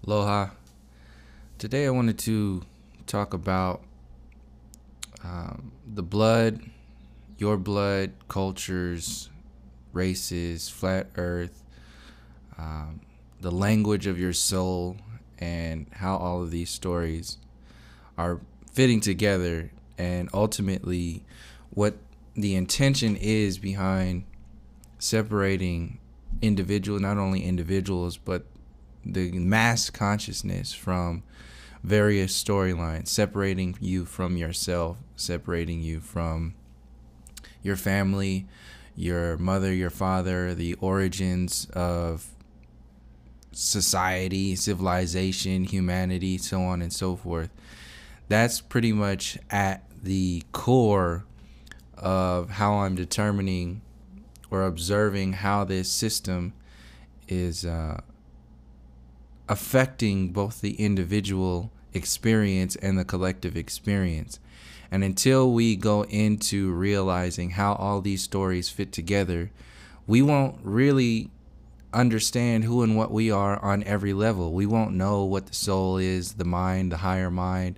Aloha. Today I wanted to talk about the your blood, cultures, races, flat earth, the language of your soul, and how all of these stories are fitting together, and ultimately what the intention is behind separating not only individuals, but the mass consciousness from various storylines, separating you from yourself, separating you from your family, your mother, your father, the origins of society, civilization, humanity, so on and so forth. That's pretty much at the core of how I'm determining or observing how this system is affecting both the individual experience and the collective experience. And until we go into realizing how all these stories fit together, we won't really understand who and what we are on every level. We won't know what the soul is, the mind, the higher mind,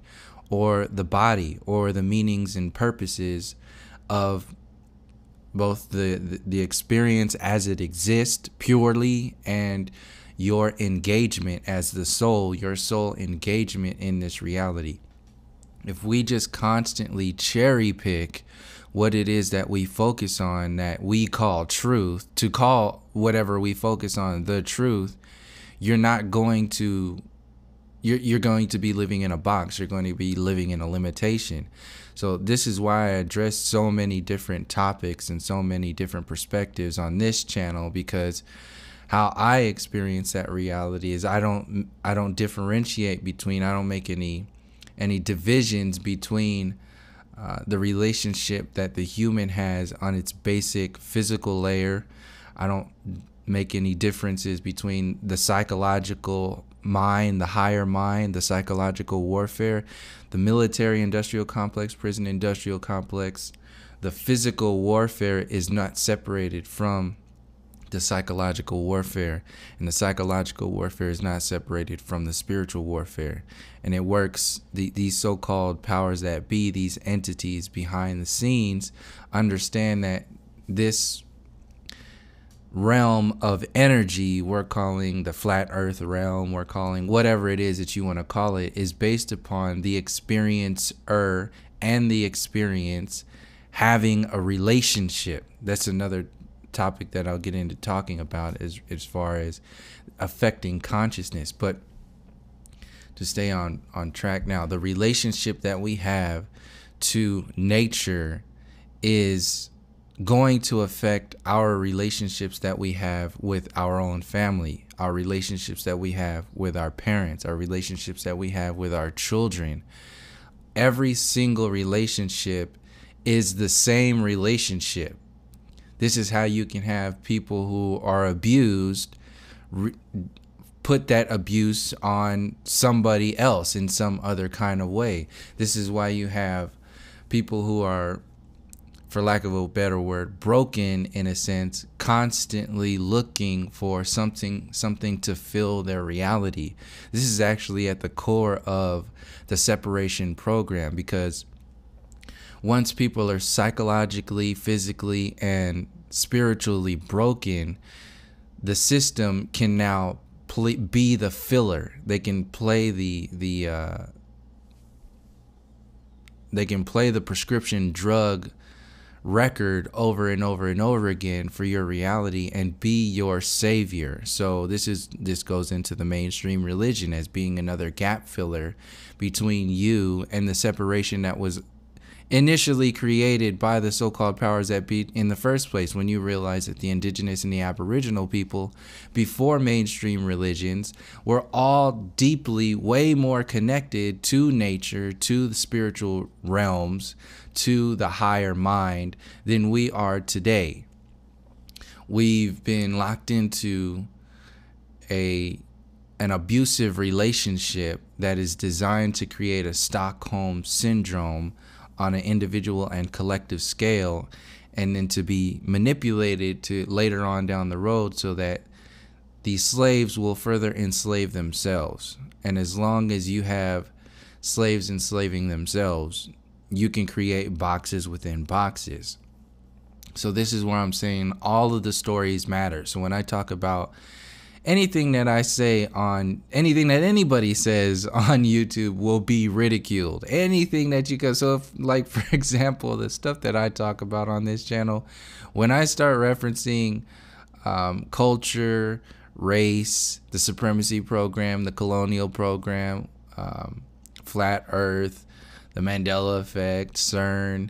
or the body, or the meanings and purposes of both the experience as it exists purely, and your engagement as the soul, your soul engagement in this reality. If we just constantly cherry pick what it is that we focus on, that we call truth, to call whatever we focus on the truth, you're going to be living in a box. You're going to be living in a limitation. So this is why I address so many different topics and so many different perspectives on this channel, because how I experience that reality is I don't differentiate between, I don't make any divisions between the relationship that the human has on its basic physical layer. I don't make any differences between the psychological mind, the higher mind, the psychological warfare, the military industrial complex, prison industrial complex. The physical warfare is not separated from the psychological warfare, and the psychological warfare is not separated from the spiritual warfare. And it works, these so-called powers that be, these entities behind the scenes, understand that this realm of energy, we're calling the flat earth realm, we're calling whatever it is that you want to call it, is based upon the experiencer and the experience having a relationship. That's another topic that I'll get into talking about as far as affecting consciousness. But to stay on track now, the relationship that we have to nature is going to affect our relationships that we have with our own family, our relationships that we have with our parents, our relationships that we have with our children. Every single relationship is the same relationship. This is how you can have people who are abused put that abuse on somebody else in some other kind of way. This is why you have people who are, for lack of a better word, broken in a sense, constantly looking for something to fill their reality. This is actually at the core of the separation program, because once people are psychologically, physically, and spiritually broken, the system can now be the filler. They can play the prescription drug record over and over and over again for your reality and be your savior. So this goes into the mainstream religion as being another gap filler between you and the separation that was initially created by the so-called powers that be in the first place, when you realize that the indigenous and the aboriginal people before mainstream religions were all deeply way more connected to nature, to the spiritual realms, to the higher mind than we are today. We've been locked into an abusive relationship that is designed to create a Stockholm syndrome on an individual and collective scale, and then to be manipulated to later on down the road so that the slaves will further enslave themselves. And as long as you have slaves enslaving themselves, you can create boxes within boxes. So this is where I'm saying all of the stories matter. So when I talk about anything that I say on anything that anybody says on YouTube will be ridiculed. Anything that you can. So if, like, for example, the stuff that I talk about on this channel, when I start referencing culture, race, the supremacy program, the colonial program, flat earth, the Mandela effect, CERN,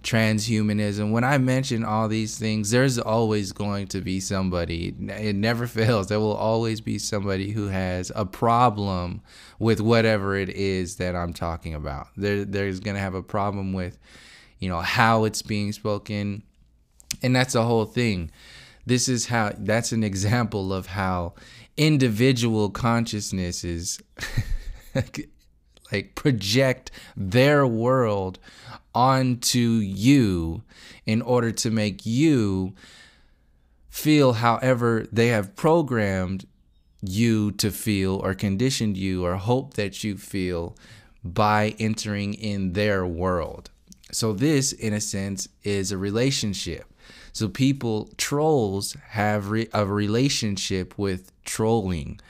transhumanism, when I mention all these things, there's always going to be somebody, it never fails, there will always be somebody who has a problem with whatever it is that I'm talking about. There's going to have a problem with, how it's being spoken. And that's the whole thing. That's an example of how individual consciousnesses like project their world onto you in order to make you feel however they have programmed you to feel or conditioned you or hope that you feel by entering in their world. So this, in a sense, is a relationship. So trolls have a relationship with trolling.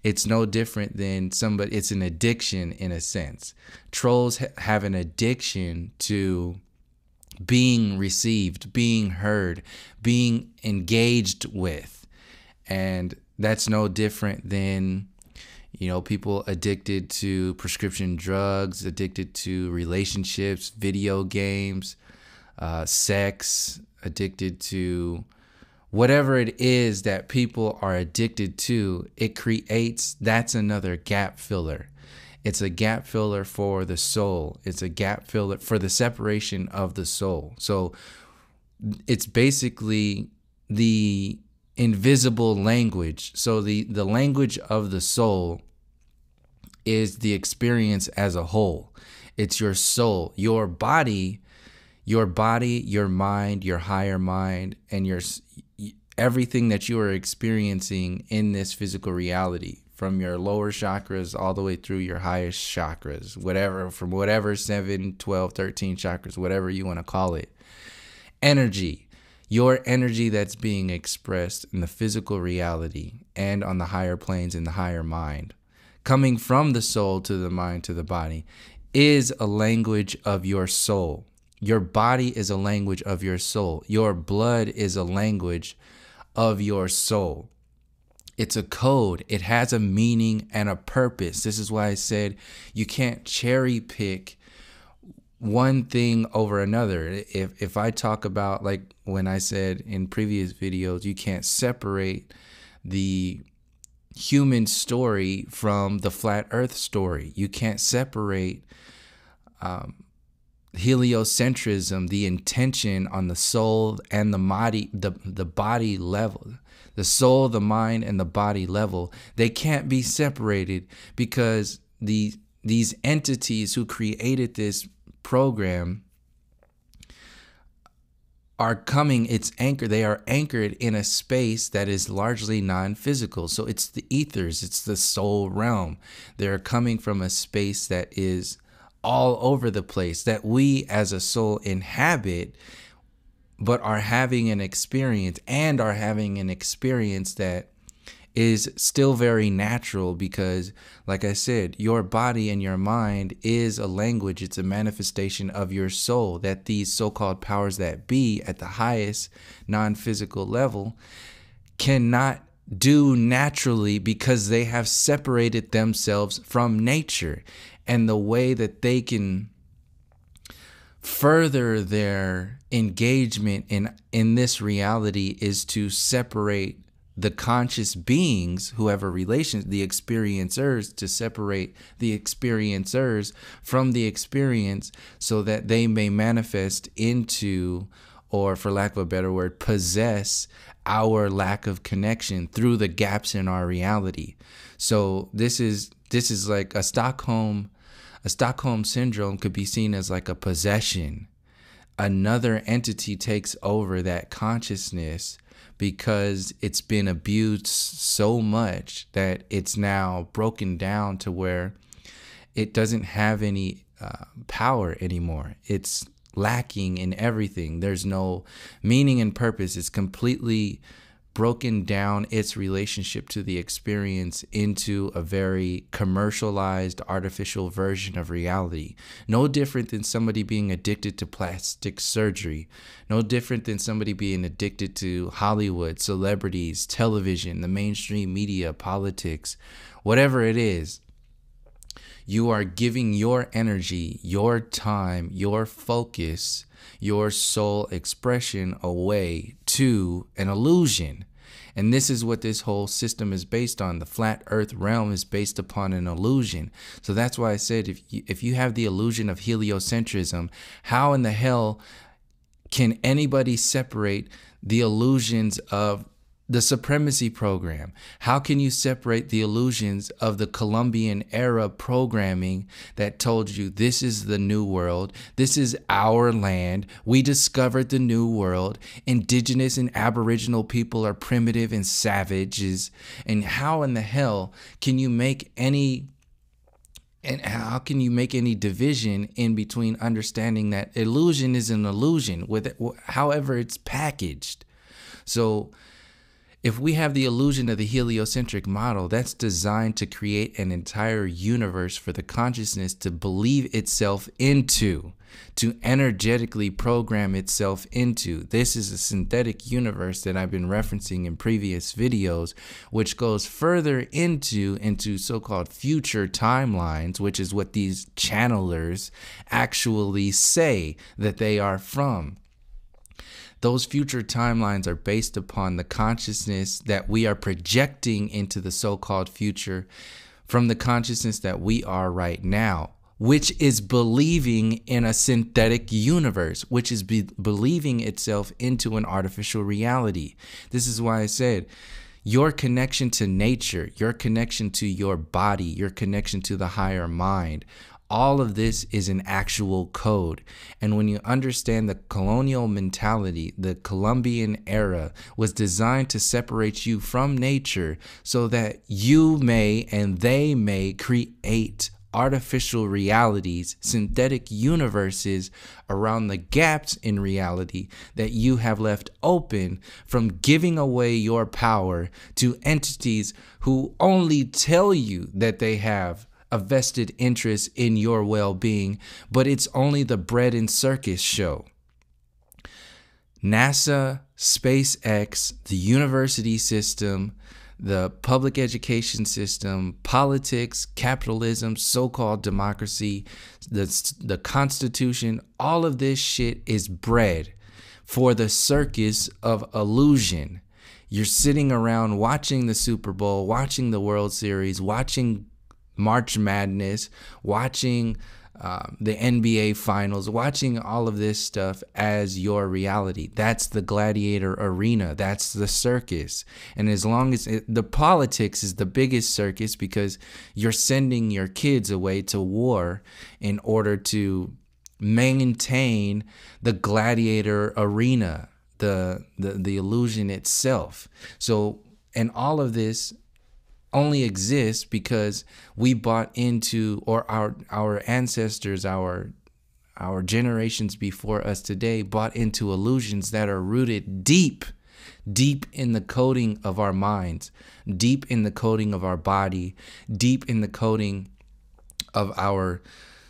It's no different than it's an addiction in a sense. Trolls have an addiction to being received, being heard, being engaged with. And that's no different than, people addicted to prescription drugs, addicted to relationships, video games, sex, addicted to whatever it is that people are addicted to. That's another gap filler. It's a gap filler for the soul. It's a gap filler for the separation of the soul. So it's basically the invisible language. So the language of the soul is the experience as a whole. It's your soul, your body, your mind, your higher mind, and everything that you are experiencing in this physical reality, from your lower chakras all the way through your highest chakras, from whatever 7, 12, 13 chakras, whatever you want to call it. Energy, your energy that's being expressed in the physical reality and on the higher planes in the higher mind, coming from the soul to the mind to the body, is a language of your soul. Your body is a language of your soul. Your blood is a language of your soul. It's a code. It has a meaning and a purpose. This is why I said you can't cherry pick one thing over another. If I talk about, like when I said in previous videos, you can't separate the human story from the flat earth story. You can't separate heliocentrism, the intention on the soul and the body level, the soul, the mind, and the body level. They can't be separated because these entities who created this program are coming. They are anchored in a space that is largely non-physical. So it's the ethers, it's the soul realm. They're coming from a space that is all over the place, that we as a soul inhabit, but are having an experience that is still very natural because, like I said, your body and your mind is a language. It's a manifestation of your soul that these so-called powers that be at the highest non-physical level cannot do naturally because they have separated themselves from nature. And the way that they can further their engagement in this reality is to separate the conscious beings who have a relation, the experiencers, to separate the experiencers from the experience so that they may manifest into, or for lack of a better word, possess our lack of connection through the gaps in our reality. So this is like a Stockholm syndrome could be seen as like a possession. Another entity takes over that consciousness, because it's been abused so much that it's now broken down to where it doesn't have any power anymore. It's lacking in everything. There's no meaning and purpose. It's completely broken down its relationship to the experience into a very commercialized, artificial version of reality. No different than somebody being addicted to plastic surgery. No different than somebody being addicted to Hollywood, celebrities, television, the mainstream media, politics, whatever it is. You are giving your energy, your time, your focus, your soul expression away to an illusion. And this is what this whole system is based on. The flat earth realm is based upon an illusion. So that's why I said, if you have the illusion of heliocentrism, how in the hell can anybody separate the illusions of the supremacy program? How can you separate the illusions of the Columbian era programming that told you this is the new world, this is our land, we discovered the new world, indigenous and aboriginal people are primitive and savages? And how in the hell can you make any division in between understanding that illusion is an illusion with it, however it's packaged? So if we have the illusion of the heliocentric model, that's designed to create an entire universe for the consciousness to believe itself into, to energetically program itself into. This is a synthetic universe that I've been referencing in previous videos, which goes further into so-called future timelines, which is what these channelers actually say that they are from. Those future timelines are based upon the consciousness that we are projecting into the so-called future from the consciousness that we are right now, which is believing in a synthetic universe, which is believing itself into an artificial reality. This is why I said your connection to nature, your connection to your body, your connection to the higher mind, all of this is an actual code. And when you understand the colonial mentality, the Columbian era was designed to separate you from nature so that you may and they may create artificial realities, synthetic universes around the gaps in reality that you have left open from giving away your power to entities who only tell you that they have a vested interest in your well-being, but it's only the bread and circus show. NASA, SpaceX, the university system, the public education system, politics, capitalism, so-called democracy, the Constitution, all of this shit is bread for the circus of illusion. You're sitting around watching the Super Bowl, watching the World Series, watching March Madness, watching the NBA Finals, watching all of this stuff as your reality. That's the gladiator arena. That's the circus. And as long as the politics is the biggest circus, because you're sending your kids away to war in order to maintain the gladiator arena, the illusion itself. So, and all of this only exists because we bought into, or our ancestors, our generations before us today bought into illusions that are rooted deep in the coding of our minds, deep in the coding of our body, deep in the coding of our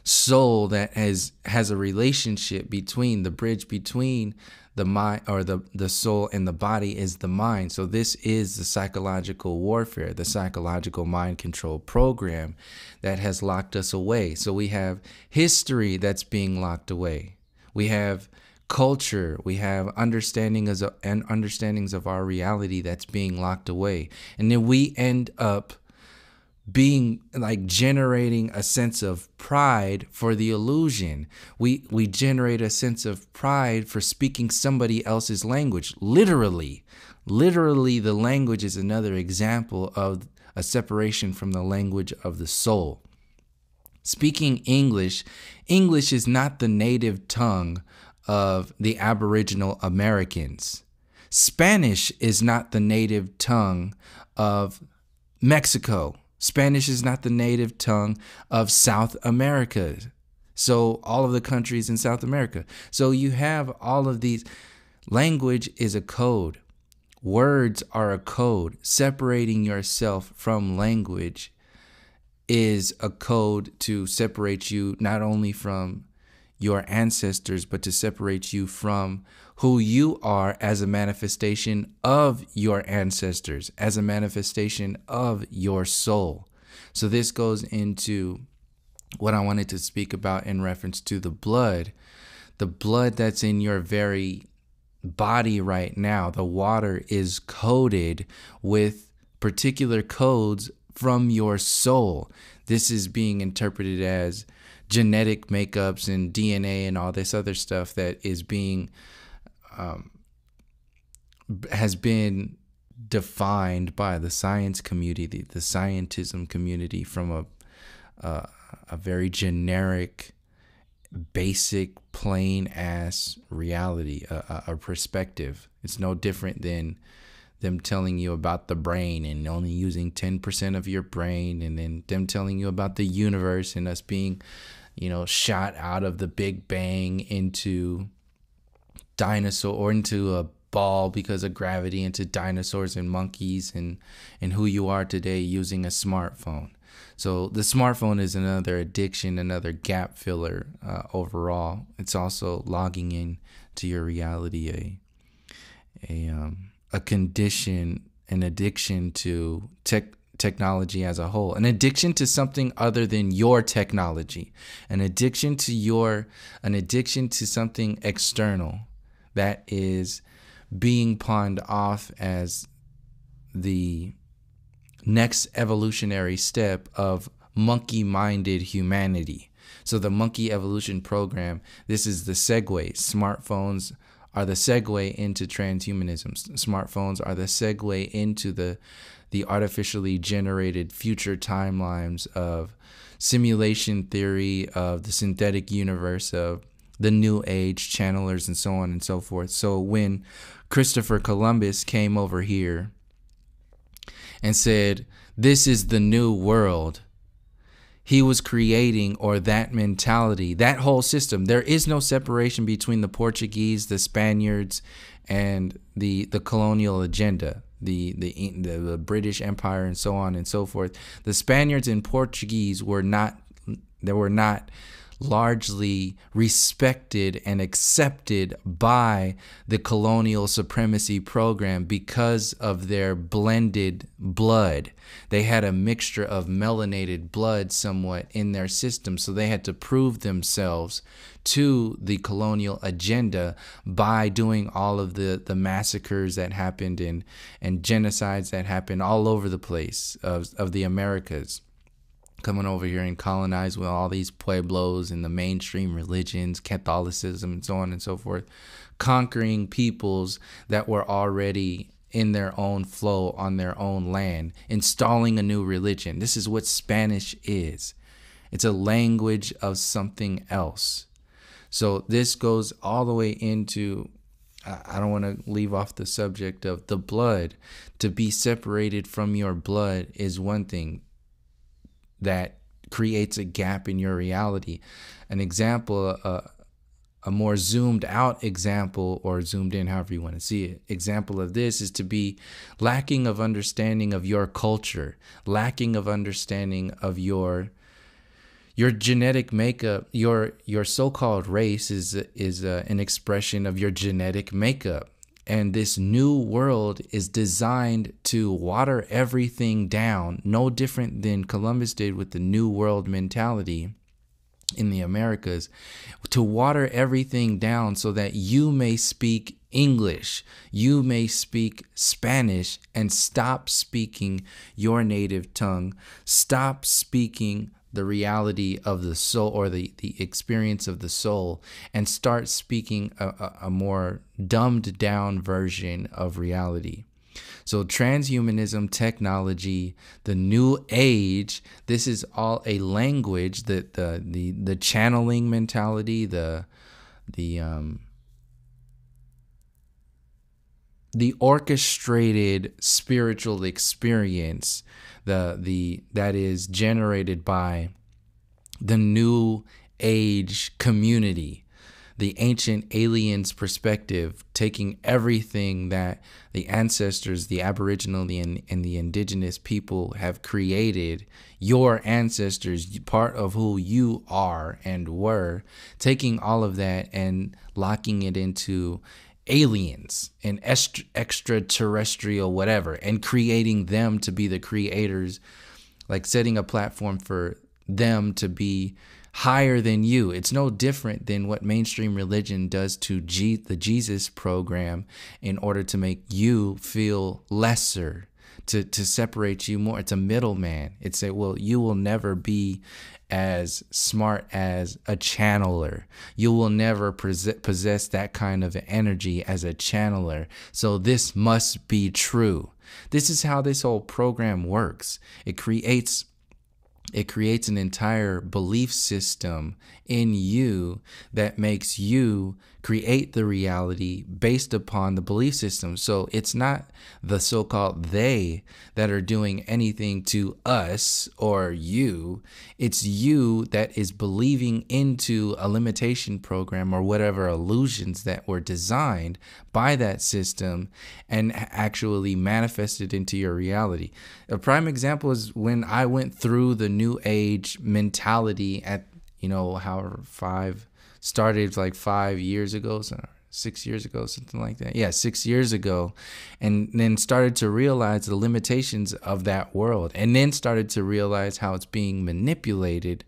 soul, that has a relationship between, the bridge between the mind, or the soul and the body is the mind. So this is the psychological warfare, the psychological mind control program that has locked us away. So we have history that's being locked away. We have culture. We have understandings of our reality that's being locked away. And then we end up being like generating a sense of pride for the illusion. We generate a sense of pride for speaking somebody else's language. Literally, the language is another example of a separation from the language of the soul. Speaking English is not the native tongue of the Aboriginal Americans. Spanish is not the native tongue of Mexico. Spanish is not the native tongue of South America. So all of the countries in South America. So you have all of these. Language is a code. Words are a code. Separating yourself from language is a code to separate you not only from your ancestors, but to separate you from who you are as a manifestation of your ancestors, as a manifestation of your soul. So this goes into what I wanted to speak about in reference to the blood that's in your very body right now. The water is coded with particular codes from your soul. This is being interpreted as genetic makeups and DNA and all this other stuff that is being has been defined by the science community, the scientism community, from a very generic, basic, plain ass reality, a perspective. It's no different than them telling you about the brain and only using 10% of your brain, and then them telling you about the universe and us being, shot out of the Big Bang into dinosaur or into a ball because of gravity, into dinosaurs and monkeys, and who you are today using a smartphone. So the smartphone is another addiction, another gap filler overall. It's also logging in to your reality, a condition, an addiction to technology as a whole, an addiction to something other than your technology, an addiction to something external that is being pawned off as the next evolutionary step of monkey-minded humanity. So the Monkey Evolution Program, this is the segue. Smartphones are the segue into transhumanism. Smartphones are the segue into the artificially generated future timelines of simulation theory, of the synthetic universe, of the new age channelers, and so on and so forth. So when Christopher Columbus came over here and said, this is the new world, he was creating, or that mentality, that whole system. There is no separation between the Portuguese, the Spaniards, and the colonial agenda, the British Empire, and so on and so forth. The Spaniards and Portuguese were not largely respected and accepted by the colonial supremacy program because of their blended blood. They had a mixture of melanated blood somewhat in their system, so they had to prove themselves to the colonial agenda by doing all of the massacres that happened and genocides that happened all over the place of the Americas. Coming over here and colonize with all these pueblos and the mainstream religions, Catholicism, and so on and so forth, conquering peoples that were already in their own flow on their own land, installing a new religion. This is what Spanish is. It's a language of something else. So this goes all the way into, I don't want to leave off the subject of the blood. To be separated from your blood is one thing that creates a gap in your reality. An example, a more zoomed out example, or zoomed in, however you want to see it, example of this is to be lacking of understanding of your culture, lacking of understanding of your genetic makeup. Your so-called race is an expression of your genetic makeup. And this new world is designed to water everything down, no different than Columbus did with the New World mentality in the Americas, to water everything down so that you may speak English, you may speak Spanish, and stop speaking your native tongue, stop speaking the reality of the soul, or the experience of the soul, and start speaking a more dumbed down version of reality. So transhumanism, technology, the new age, this is all a language that the channeling mentality, the the orchestrated spiritual experience, that is generated by the new age community, the ancient aliens perspective, taking everything that the ancestors, the Aboriginal and the indigenous people have created, your ancestors, part of who you are and were, taking all of that and locking it into aliens and extraterrestrial whatever, and creating them to be the creators, like setting a platform for them to be higher than you. It's no different than what mainstream religion does to the Jesus program in order to make you feel lesser, to separate you more. It's a middleman. It's a, well, you will never be as smart as a channeler. You will never possess that kind of energy as a channeler. So this must be true. This is how this whole program works. It creates an entire belief system in you that makes you create the reality based upon the belief system. So it's not the so-called they that are doing anything to us or you. It's you that is believing into a limitation program or whatever illusions that were designed by that system and actually manifested into your reality. A prime example is when I went through the new age mentality at, however, started like 5 years ago, 6 years ago, something like that. Yeah, 6 years ago. And then started to realize the limitations of that world. And then started to realize how it's being manipulated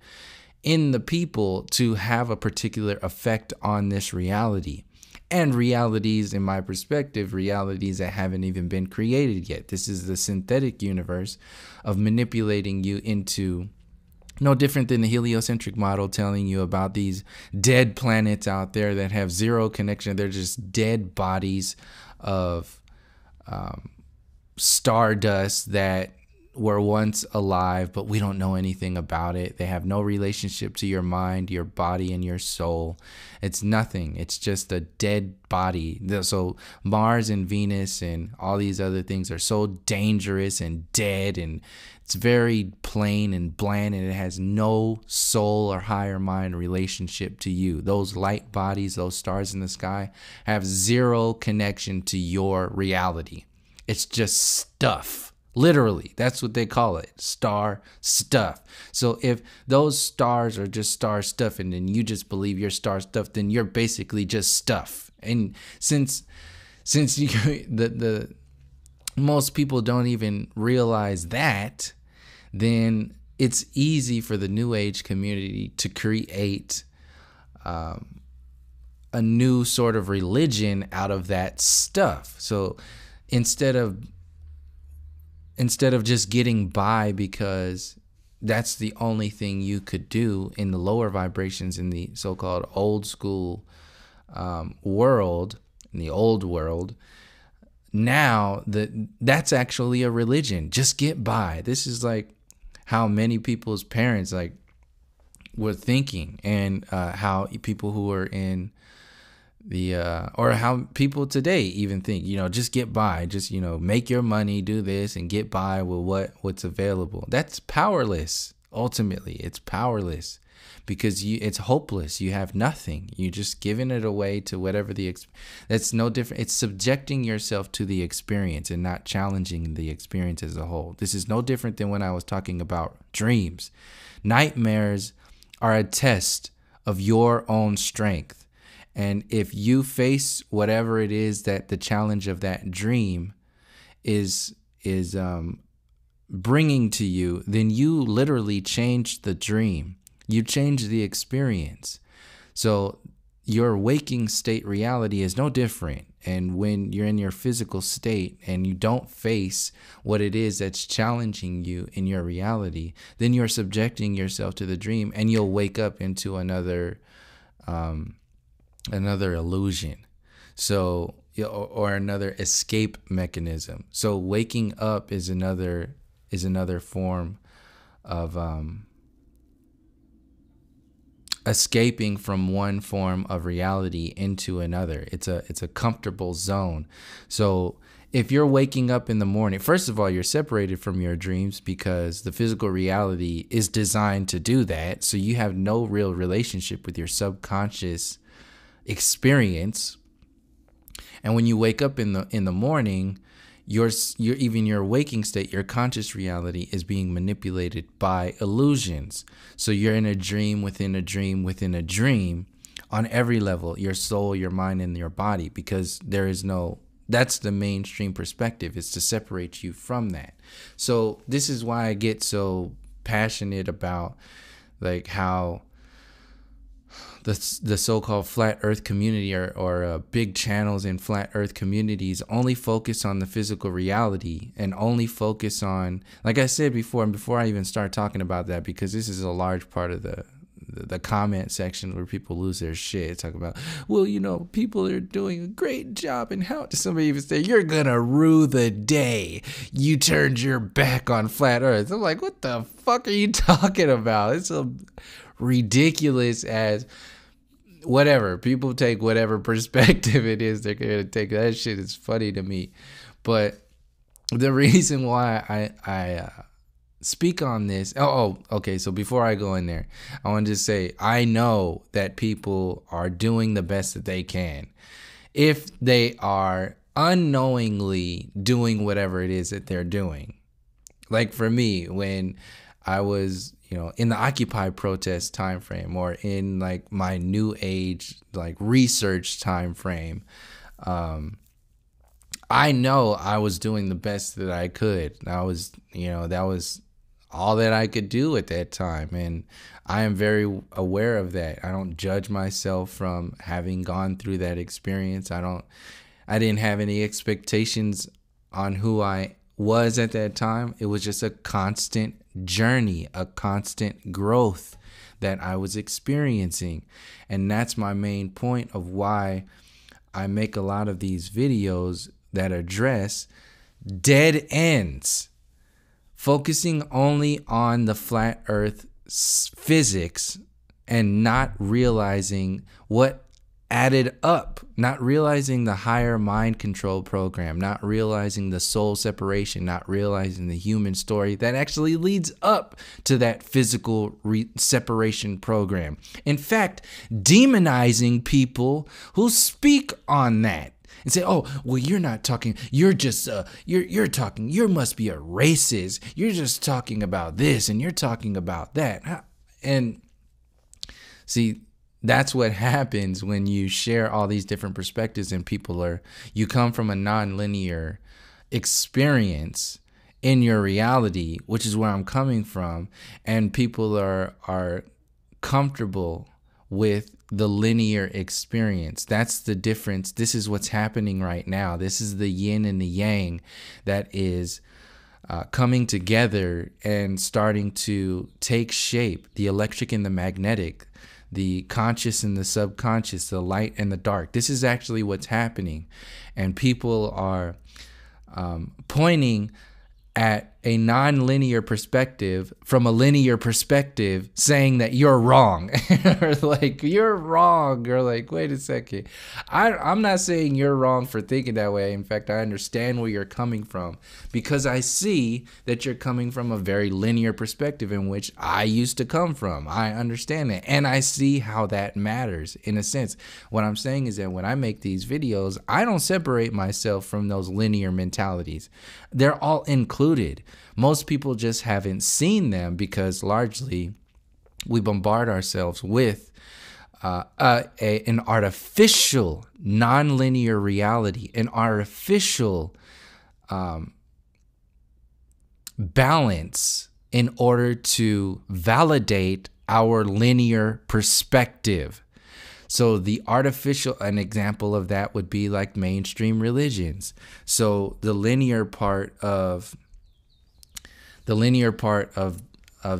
in the people to have a particular effect on this reality. And realities, in my perspective, realities that haven't even been created yet. This is the synthetic universe of manipulating you into no different than the heliocentric model telling you about these dead planets out there that have zero connection. They're just dead bodies of stardust that were once alive, but we don't know anything about it. They have no relationship to your mind, your body, and your soul. It's nothing. It's just a dead body. So Mars and Venus and all these other things are so dangerous and dead, and it's very plain and bland, and it has no soul or higher mind relationship to you. Those light bodies, those stars in the sky, have zero connection to your reality. It's just stuff. Literally, that's what they call it, star stuff. So if those stars are just star stuff and then you just believe you're star stuff, then you're basically just stuff. And since the most people don't even realize that, then it's easy for the New Age community to create a new sort of religion out of that stuff. So instead of just getting by because that's the only thing you could do in the lower vibrations in the so-called old school world, in the old world, now that's actually a religion. Just get by. This is like how many people's parents were thinking, and how people who are in or how people today even think, just get by, just, make your money, do this and get by with what's available. That's powerless. Ultimately, it's powerless because it's hopeless. You have nothing. You just giving it away to whatever that's no different. It's subjecting yourself to the experience and not challenging the experience as a whole. This is no different than when I was talking about dreams. Nightmares are a test of your own strength. And if you face whatever it is that the challenge of that dream is bringing to you, then you literally change the dream. You change the experience. So your waking state reality is no different. And when you're in your physical state and you don't face what it is that's challenging you in your reality, then you're subjecting yourself to the dream, and you'll wake up into another illusion, so, or another escape mechanism. So waking up is another form of escaping from one form of reality into another. It's a comfortable zone. So if you're waking up in the morning, first of all, you're separated from your dreams because the physical reality is designed to do that. So you have no real relationship with your subconscious experience. And when you wake up in the morning, your even your waking state, your conscious reality is being manipulated by illusions. So you're in a dream within a dream within a dream on every level, your soul, your mind, and your body, because that's the mainstream perspective, is to separate you from that. So this is why I get so passionate about like how the so-called flat earth community or big channels in flat earth communities only focus on the physical reality and only focus on, like I said before, and before I even start talking about that, because this is a large part of the comment section where people lose their shit, talk about, well, people are doing a great job, and how does somebody even say, you're gonna rue the day you turned your back on flat earth? I'm like, what the fuck are you talking about? It's a ridiculous as whatever. People take whatever perspective it is they're gonna take. That shit is funny to me. But the reason why I speak on this, okay, so before I go in there, I want to just say I know that people are doing the best that they can. If they are unknowingly doing whatever it is that they're doing, like for me, when I was in the Occupy protest time frame, or in like my new age like research time frame, I know I was doing the best that I could. That was all that I could do at that time, and I am very aware of that. I don't judge myself from having gone through that experience. I didn't have any expectations on who I was at that time. It was just a constant journey, a constant growth that I was experiencing. And that's my main point of why I make a lot of these videos that address dead ends, focusing only on the flat earth physics and not realizing what added up, not realizing the higher mind control program, not realizing the soul separation, not realizing the human story that actually leads up to that physical separation program. In fact, demonizing people who speak on that and say, oh, well, you're not talking, you're just, you're talking, you must be a racist, you're just talking about this and you're talking about that. And see, that's what happens when you share all these different perspectives and you come from a non-linear experience in your reality, which is where I'm coming from, and people are comfortable with the linear experience. That's the difference. This is what's happening right now. This is the yin and the yang that is coming together and starting to take shape, the electric and the magnetic, the conscious and the subconscious, the light and the dark. This is actually what's happening. And people are pointing at a non-linear perspective from a linear perspective, saying that you're wrong. Or like, you're wrong. Or like, wait a second. I'm not saying you're wrong for thinking that way. In fact, I understand where you're coming from, because I see that you're coming from a very linear perspective in which I used to come from. I understand that. And I see how that matters in a sense. What I'm saying is that when I make these videos, I don't separate myself from those linear mentalities. They're all included. Most people just haven't seen them because largely we bombard ourselves with an artificial nonlinear reality, an artificial balance in order to validate our linear perspective. So the artificial, an example of that would be like mainstream religions. So the linear part of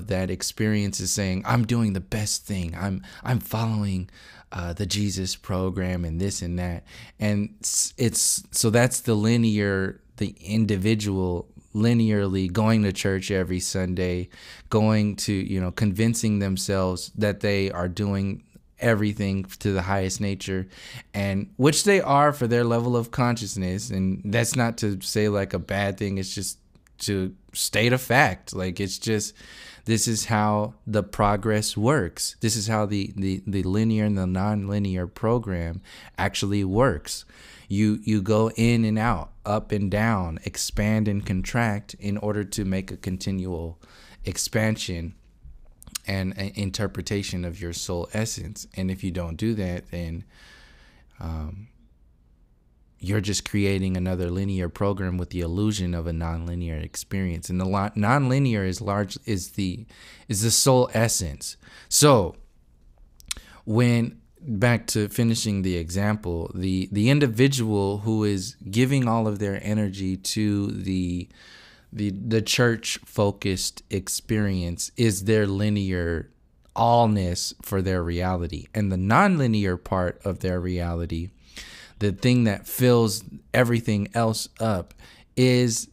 that experience is saying, I'm doing the best thing. I'm following the Jesus program and this and that. And it's so that's the linear the individual linearly going to church every Sunday, going to, convincing themselves that they are doing everything to the highest nature, and which they are for their level of consciousness. And that's not to say like a bad thing. It's just to state a fact. Like, it's just, this is how the progress works. This is how the linear and the non-linear program actually works. You go in and out, up and down, expand and contract in order to make a continual expansion and interpretation of your soul essence. And if you don't do that, then you're just creating another linear program with the illusion of a non-linear experience. And the non-linear is the soul essence. So back to finishing the example, the individual who is giving all of their energy to the church focused experience is their linear allness for their reality. And the non-linear part of their reality, the thing that fills everything else up, is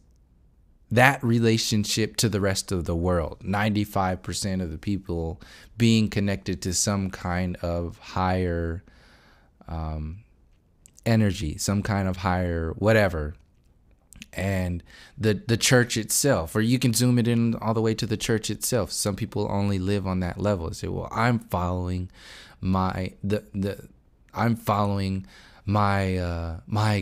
that relationship to the rest of the world. 95% of the people being connected to some kind of higher energy, some kind of higher whatever. And the church itself, or you can zoom it in all the way to the church itself. Some people only live on that level. They say, well, I'm following my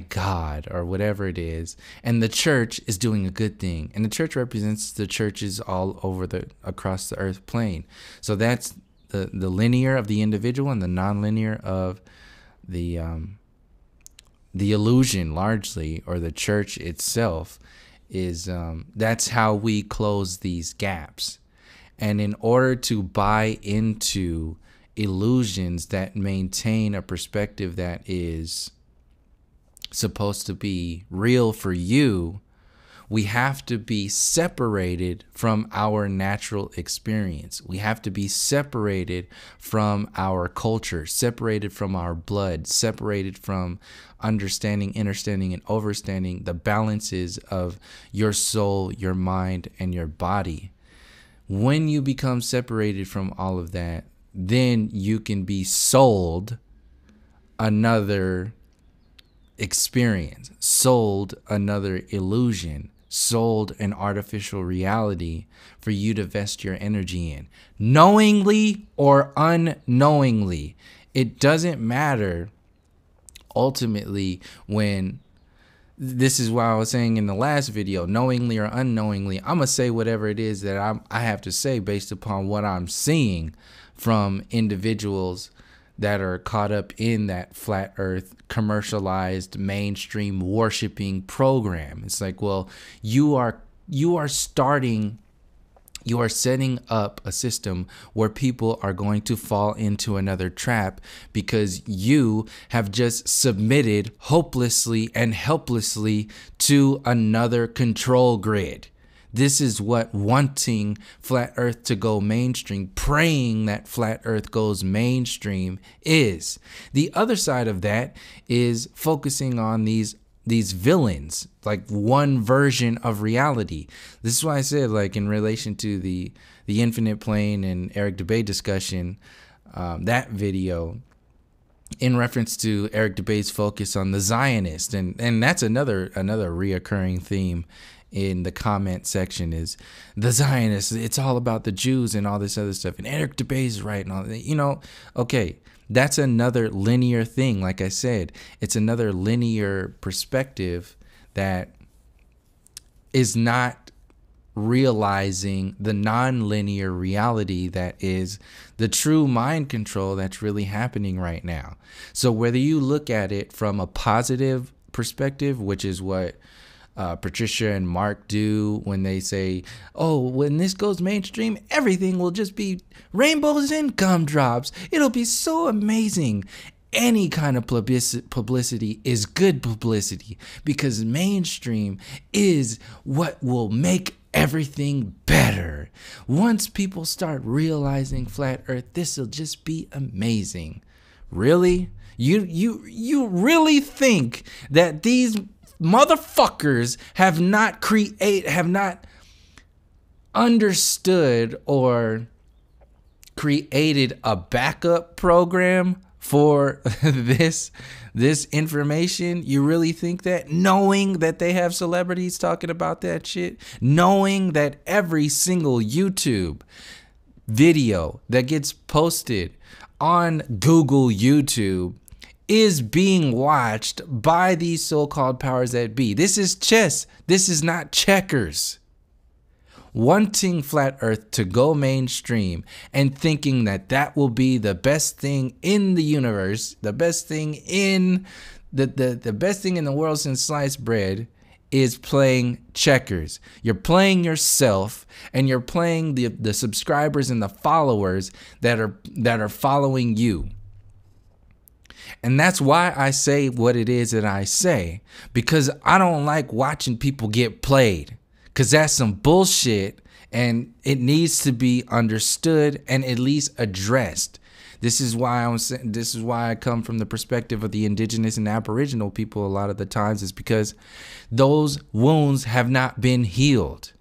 God, or whatever it is, and the church is doing a good thing, and the church represents the churches all over across the earth plane. So that's the linear of the individual, and the non-linear of the illusion, largely, or the church itself, is that's how we close these gaps. And in order to buy into illusions that maintain a perspective that is supposed to be real for you, we have to be separated from our natural experience. We have to be separated from our culture, separated from our blood, separated from understanding, understanding, and overstanding the balances of your soul, your mind, and your body. When you become separated from all of that, then you can be sold another experience, sold another illusion, sold an artificial reality for you to vest your energy in, knowingly or unknowingly. It doesn't matter ultimately. When this is why I was saying in the last video, knowingly or unknowingly, I'm gonna say whatever it is that I have to say based upon what I'm seeing from individuals that are caught up in that flat earth commercialized mainstream worshiping program. It's like, well, you are setting up a system where people are going to fall into another trap because you have just submitted hopelessly and helplessly to another control grid. This is what wanting flat earth to go mainstream, praying that flat earth goes mainstream is. The other side of that is focusing on these villains, like one version of reality. This is why I said, like, in relation to the infinite plane and Eric Dubay discussion, that video, in reference to Eric Dubay's focus on the Zionist, and that's another reoccurring theme in the comment section, is the Zionists. It's all about the Jews and all this other stuff. And Eric Dubay's right and all that. Okay, that's another linear thing. Like I said, it's another linear perspective that is not realizing the non-linear reality that is the true mind control that's really happening right now. So whether you look at it from a positive perspective, which is what Patricia and Mark do when they say, oh, when this goes mainstream, everything will just be rainbows and gumdrops. It'll be so amazing. Any kind of publicity is good publicity because mainstream is what will make everything better. Once people start realizing flat earth, this will just be amazing. Really? You really think that these motherfuckers have not understood or created a backup program for this information. You really think that, knowing that they have celebrities talking about that shit, knowing that every single YouTube video that gets posted on Google YouTube is being watched by these so-called powers that be. This is chess. This is not checkers. Wanting flat earth to go mainstream and thinking that that will be the best thing in the universe, the best thing in the best thing in the world since sliced bread, is playing checkers. You're playing yourself, and you're playing the subscribers and the followers that are following you. And that's why I say what it is that I say, because I don't like watching people get played, because that's some bullshit, and it needs to be understood and at least addressed. This is why I come from the perspective of the indigenous and aboriginal people a lot of the times, is because those wounds have not been healed.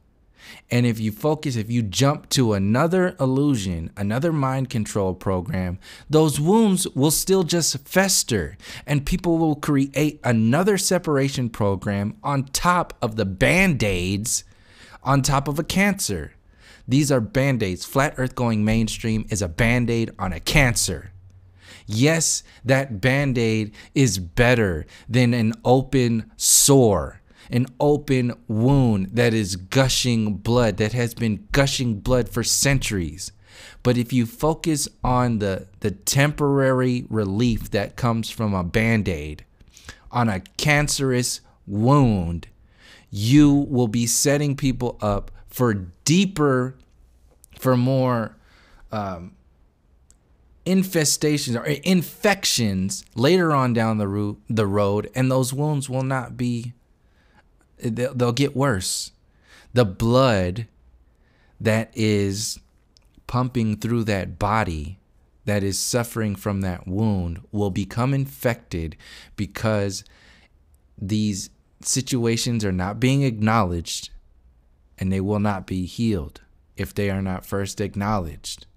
And if you jump to another illusion, another mind control program, those wounds will still just fester, and people will create another separation program on top of the Band-Aids on top of a cancer. These are Band-Aids. Flat Earth going mainstream is a Band-Aid on a cancer. Yes, that Band-Aid is better than an open sore, an open wound that is gushing blood, that has been gushing blood for centuries. But if you focus on the temporary relief that comes from a Band-Aid on a cancerous wound, you will be setting people up for more infestations or infections later on down the road, and those wounds will not be, they'll get worse. The blood that is pumping through that body that is suffering from that wound will become infected, because these situations are not being acknowledged, and they will not be healed if they are not first acknowledged.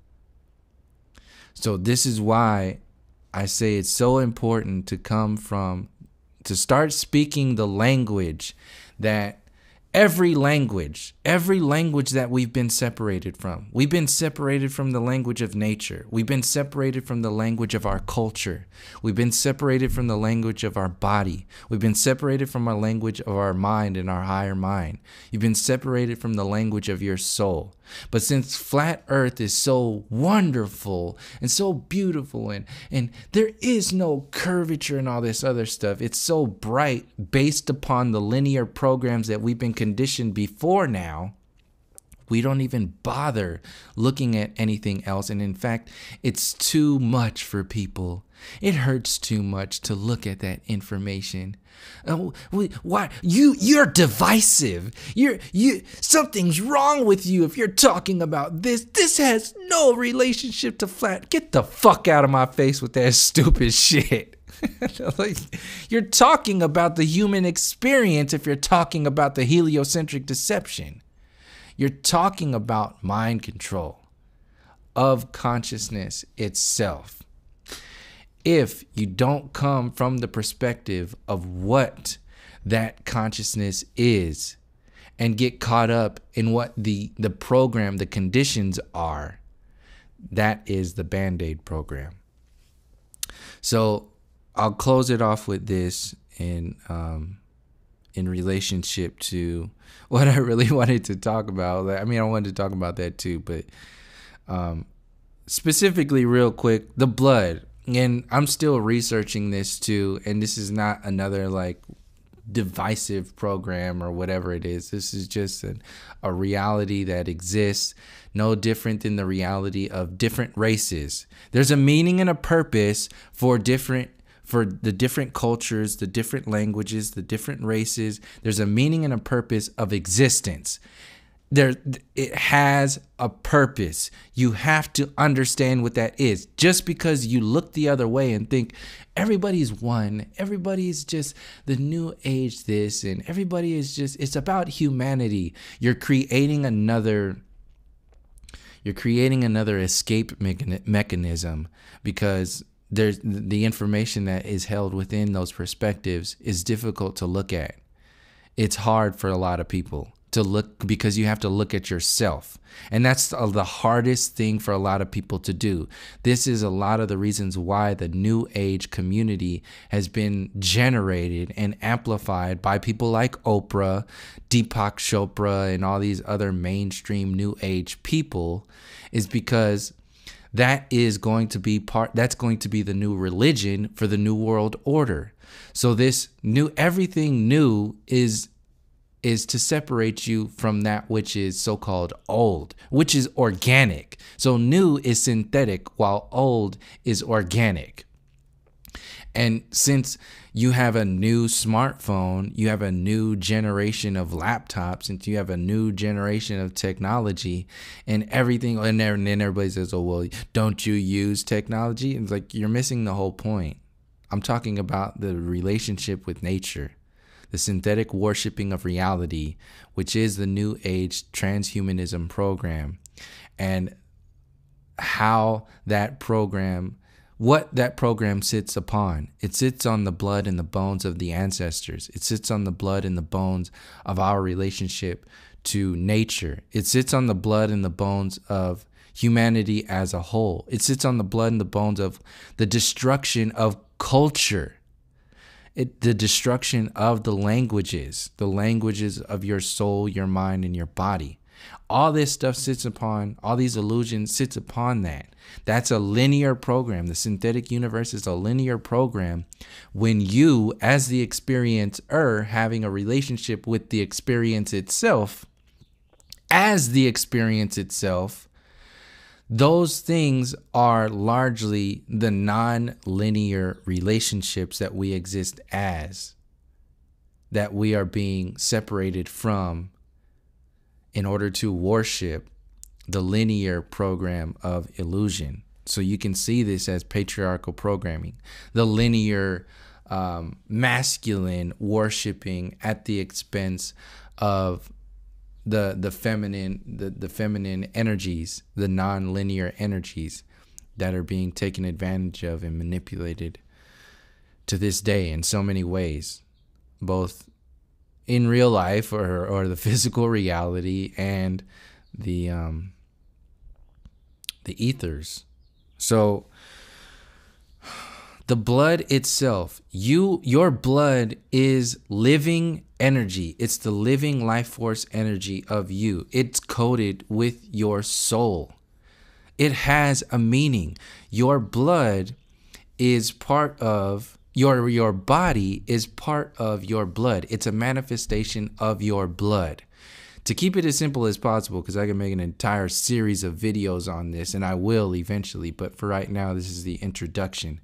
So this is why I say it's so important to start speaking the language that every language that we've been separated from. We've been separated from the language of nature. We've been separated from the language of our culture. We've been separated from the language of our body. We've been separated from our language of our mind and our higher mind. You've been separated from the language of your soul. But since flat earth is so wonderful and so beautiful, and there is no curvature and all this other stuff, it's so bright based upon the linear programs that we've been conditioned before now, we don't even bother looking at anything else. And in fact, it's too much for people. It hurts too much to look at that information. Why? You're divisive. Something's wrong with you if you're talking about this. This has no relationship to flat. Get the fuck out of my face with that stupid shit. Like, you're talking about the human experience if you're talking about the heliocentric deception. You're talking about mind control of consciousness itself. If you don't come from the perspective of what that consciousness is and get caught up in what the program, the conditions are, that is the Band-Aid program. So I'll close it off with this in relationship to what I really wanted to talk about. I mean, I wanted to talk about that too, but specifically real quick, the blood. And I'm still researching this too, and this is not another like divisive program or whatever it is. This is just a reality that exists, no different than the reality of different races. There's a meaning and a purpose for the different cultures, the different languages, the different races. There's a meaning and a purpose of existence. There, it has a purpose. You have to understand what that is. Just because you look the other way and think everybody's one, everybody's just the new age this, and everybody is just, it's about humanity. You're creating another escape mechanism, because there's the information that is held within those perspectives is difficult to look at. It's hard for a lot of people to look, because you have to look at yourself. And that's the hardest thing for a lot of people to do. This is a lot of the reasons why the new age community has been generated and amplified by people like Oprah, Deepak Chopra, and all these other mainstream new age people, is because that's going to be the new religion for the new world order. So this everything new is to separate you from that which is so-called old, which is organic. So new is synthetic, while old is organic. And since you have a new smartphone, you have a new generation of laptops, and you have a new generation of technology and everything, and then everybody says, oh, well, don't you use technology? It's like, you're missing the whole point. I'm talking about the relationship with nature. The synthetic worshiping of reality, which is the new age transhumanism program, and how that program, what that program sits upon. It sits on the blood and the bones of the ancestors. It sits on the blood and the bones of our relationship to nature. It sits on the blood and the bones of humanity as a whole. It sits on the blood and the bones of the destruction of culture. The destruction of the languages of your soul, your mind, and your body. All this stuff sits upon, all these illusions sits upon that. That's a linear program. The synthetic universe is a linear program. When you, as the experiencer, having a relationship with the experience itself, as the experience itself, those things are largely the non-linear relationships that we exist as, that we are being separated from in order to worship the linear program of illusion. So you can see this as patriarchal programming, the linear masculine worshiping at the expense of the feminine energies, the non-linear energies that are being taken advantage of and manipulated to this day in so many ways, both in real life or the physical reality and the ethers. So the blood itself, your blood is living energy. It's the living life force energy of you. It's coded with your soul. It has a meaning. Your blood is part of your body is part of your blood. It's a manifestation of your blood. To keep it as simple as possible, because I can make an entire series of videos on this, and I will eventually, but for right now, this is the introduction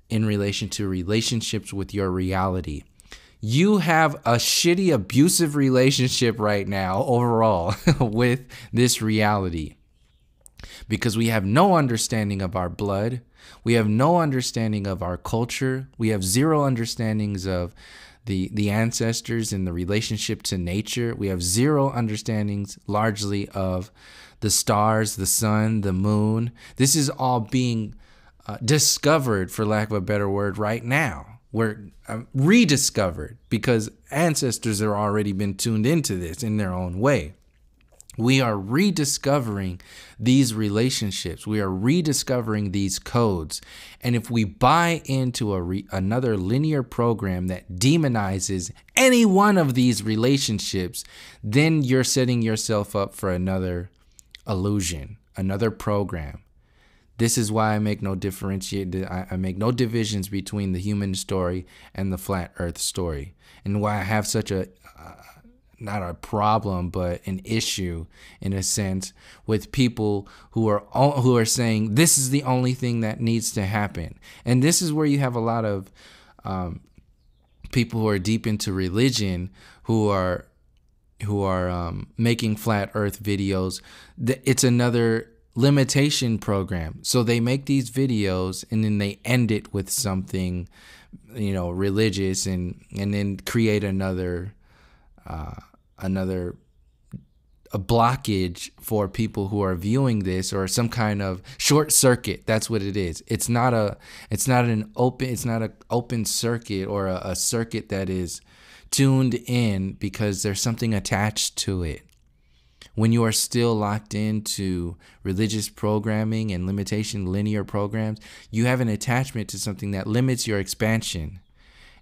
in relation to relationships with your reality. You have a shitty, abusive relationship right now overall with this reality, because we have no understanding of our blood. We have no understanding of our culture. We have zero understandings of the ancestors and the relationship to nature. We have zero understandings largely of the stars, the sun, the moon. This is all being discovered, for lack of a better word, right now. We're rediscovered because ancestors have already been tuned into this in their own way. We are rediscovering these relationships. We are rediscovering these codes. And if we buy into another linear program that demonizes any one of these relationships, then you're setting yourself up for another illusion, another program. This is why I make no I make no divisions between the human story and the flat earth story, and why I have such a not a problem, but an issue in a sense with people who are saying this is the only thing that needs to happen. And this is where you have a lot of people who are deep into religion who are making flat earth videos, it's another limitation program. So they make these videos and then they end it with something, religious, and then create another a blockage for people who are viewing this, or some kind of short circuit. That's what it is. It's not an open circuit, or a circuit that is tuned in, because there's something attached to it. When you are still locked into religious programming and limitation linear programs, you have an attachment to something that limits your expansion.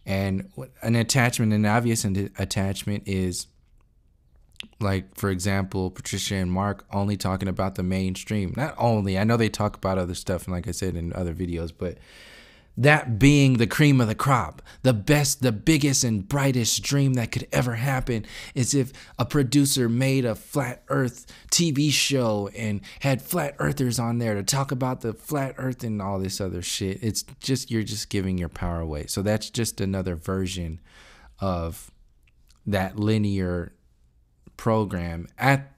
And an obvious attachment is, like, for example, Patricia and Mark only talking about the mainstream. Not only, I know they talk about other stuff, and like I said in other videos, but that being the cream of the crop, the best, the biggest and brightest dream that could ever happen is if a producer made a flat earth TV show and had flat earthers on there to talk about the flat earth and all this other shit. It's just, you're just giving your power away. So that's just another version of that linear program at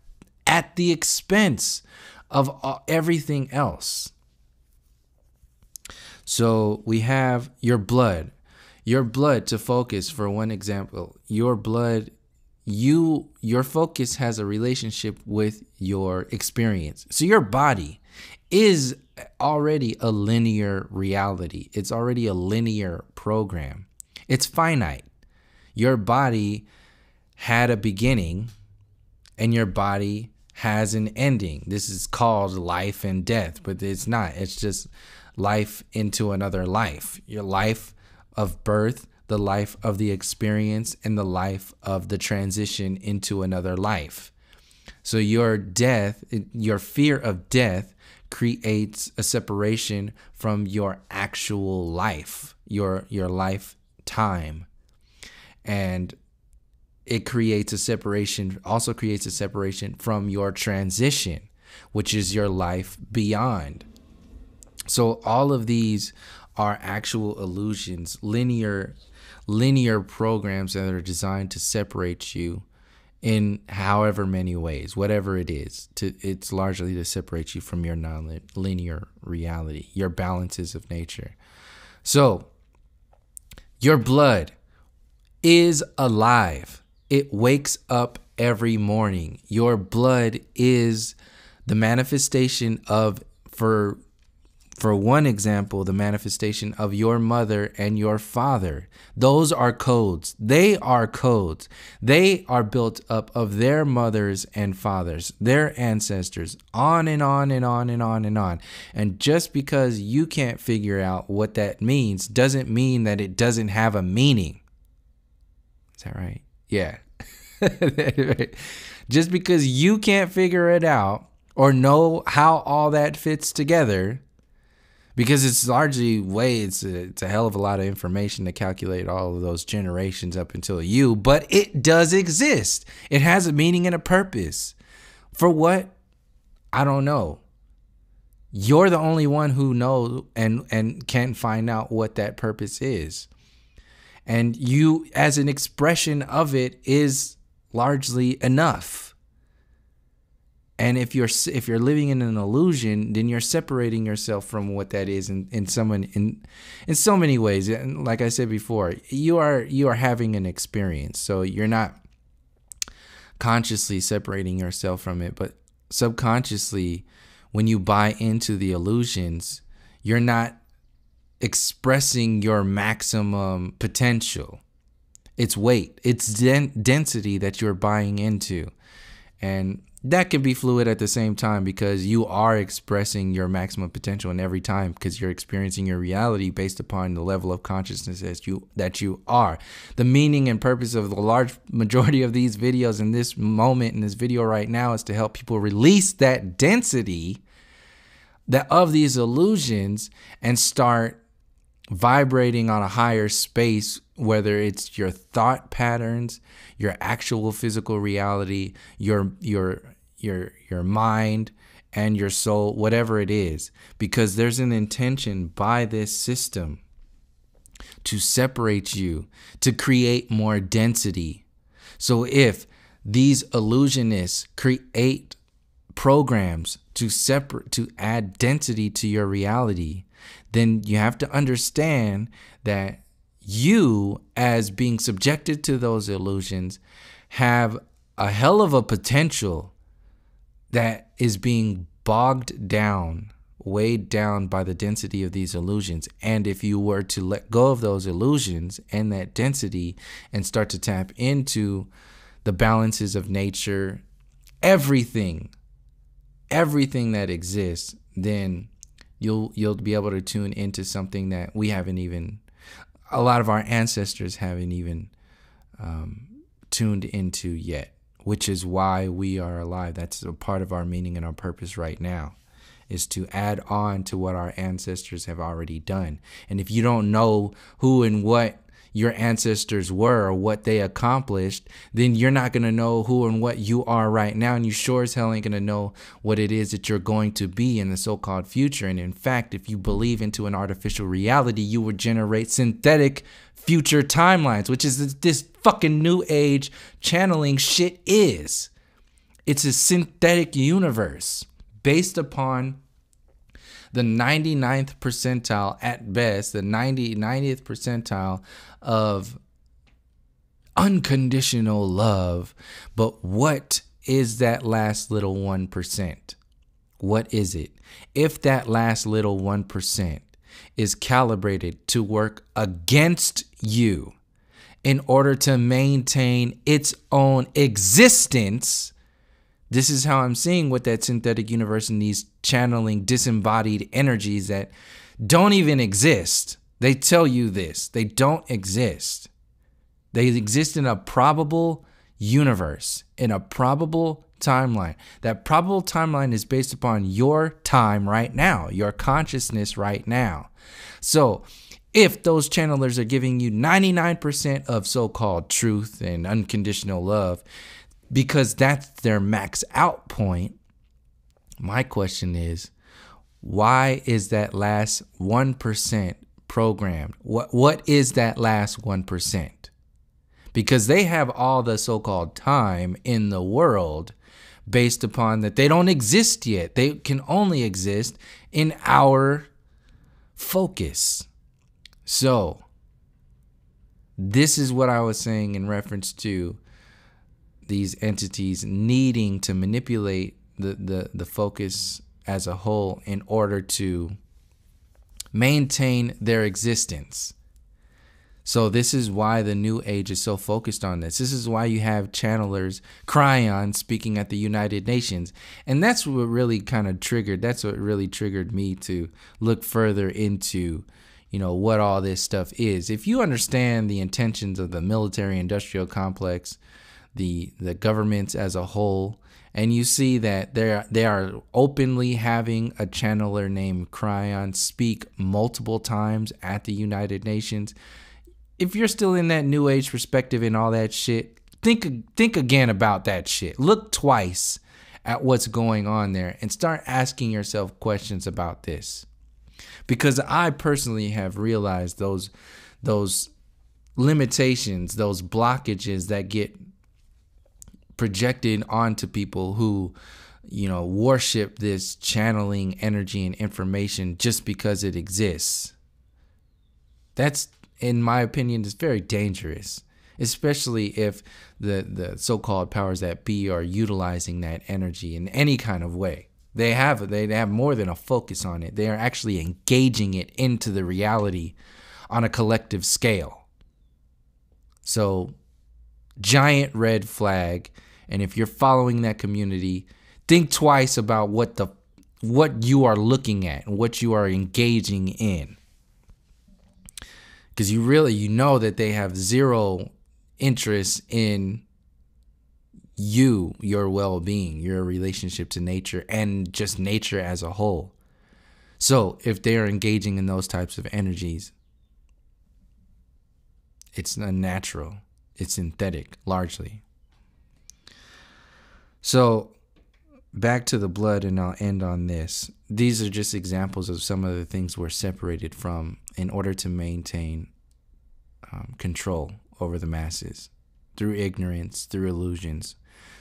the expense of everything else. So we have your blood to focus. For one example, your focus has a relationship with your experience. So your body is already a linear reality. It's already a linear program. It's finite. Your body had a beginning and your body has an ending. This is called life and death, but it's not. It's just life into another life. Your life of birth, the life of the experience, and the life of the transition into another life. So your death, your fear of death, creates a separation from your actual life, your lifetime. And it creates a separation from your transition, which is your life beyond. So all of these are actual illusions, linear programs that are designed to separate you in however many ways, whatever it is. It's largely to separate you from your non-linear reality, your balances of nature. So your blood is alive. It wakes up every morning. Your blood is the manifestation of, for one example, the manifestation of your mother and your father. Those are codes. They are codes. They are built up of their mothers and fathers, their ancestors, on and on and on and on and on. And just because you can't figure out what that means doesn't mean that it doesn't have a meaning. Is that right? Yeah. Just because you can't figure it out or know how all that fits together, because it's largely it's a hell of a lot of information to calculate all of those generations up until you, but it does exist. It has a meaning and a purpose. For what? I don't know. You're the only one who knows and can find out what that purpose is. And you, as an expression of it, is largely enough. And if you're living in an illusion, then you're separating yourself from what that is in so many ways. And like I said before, you are having an experience. So you're not consciously separating yourself from it, but subconsciously, when you buy into the illusions, you're not expressing your maximum potential. It's weight, it's density that you're buying into. And that can be fluid at the same time, because you are expressing your maximum potential in every time, because you're experiencing your reality based upon the level of consciousness that you are. The meaning and purpose of the large majority of these videos in this moment, in this video right now, is to help people release that density of these illusions and start vibrating on a higher space, whether it's your thought patterns, your actual physical reality, your mind and your soul, whatever it is, because there's an intention by this system to separate you, to create more density. So if these illusionists create programs to add density to your reality, then you have to understand that you, as being subjected to those illusions, have a hell of a potential that is being bogged down, weighed down by the density of these illusions. And if you were to let go of those illusions and that density and start to tap into the balances of nature, everything that exists, then you'll be able to tune into something that we haven't even, a lot of our ancestors haven't even tuned into yet, which is why we are alive. That's a part of our meaning and our purpose right now, is to add on to what our ancestors have already done. And if you don't know who and what your ancestors were or what they accomplished, then you're not going to know who and what you are right now. And you sure as hell ain't going to know what it is that you're going to be in the so-called future. And in fact, if you believe into an artificial reality, you will generate synthetic future timelines, which is this fucking new age channeling shit is. It's a synthetic universe based upon the 99th percentile at best, the 90th percentile of unconditional love. But what is that last little 1%? What is it? If that last little 1% is calibrated to work against you in order to maintain its own existence, this is how I'm seeing what that synthetic universe and these channeling disembodied energies that don't even exist. They tell you this. They don't exist. They exist in a probable universe, in a probable timeline. That probable timeline is based upon your time right now, your consciousness right now. So if those channelers are giving you 99% of so-called truth and unconditional love, because that's their max out point, my question is, why is that last 1% programmed? What is that last 1%? Because they have all the so-called time in the world based upon that they don't exist yet. They can only exist in our focus. So this is what I was saying in reference to these entities needing to manipulate the focus as a whole in order to maintain their existence. So this is why the new age is so focused on this. This is why you have channelers, Cryon, speaking at the United Nations. And that's what really kind of triggered, that's what really triggered me to look further into, you know, what all this stuff is. If you understand the intentions of the military industrial complex, the governments as a whole, and you see that they are openly having a channeler named Cryon speak multiple times at the United Nations. If you're still in that new age perspective and all that shit, think again about that shit. Look twice at what's going on there and start asking yourself questions about this. Because I personally have realized those limitations, those blockages that get projected onto people who, you know, worship this channeling energy and information just because it exists. That's, in my opinion, is very dangerous, especially if the so-called powers that be are utilizing that energy in any kind of way. They have more than a focus on it. They are actually engaging it into the reality on a collective scale. So, giant red flag. And if you're following that community, think twice about what you are looking at and what you are engaging in. Because you know that they have zero interest in your well-being, your relationship to nature, and just nature as a whole. So if they are engaging in those types of energies, it's unnatural. It's synthetic, largely. So back to the blood, and I'll end on this. These are just examples of some of the things we're separated from in order to maintain control over the masses through ignorance, through illusions.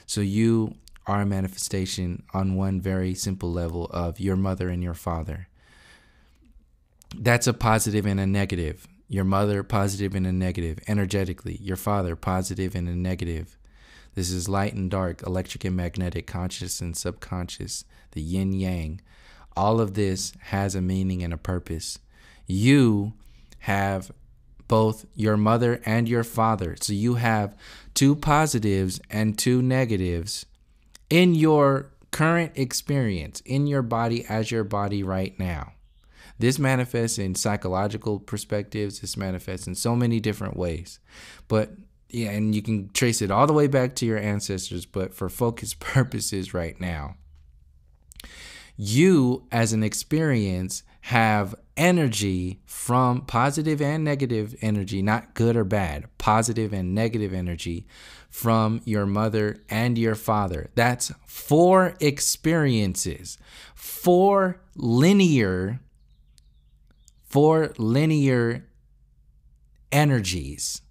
So you are a manifestation on one very simple level of your mother and your father. That's a positive and a negative. Your mother, positive and a negative. Energetically, your father, positive and a negative. This is light and dark, electric and magnetic, conscious and subconscious, the yin yang. All of this has a meaning and a purpose. You have both your mother and your father. So you have two positives and two negatives in your current experience, in your body as your body right now. This manifests in psychological perspectives. This manifests in so many different ways. But yeah, and you can trace it all the way back to your ancestors. But for focus purposes right now, you as an experience have energy from positive and negative energy, not good or bad, positive and negative energy from your mother and your father. That's 4 experiences, 4 linear energies,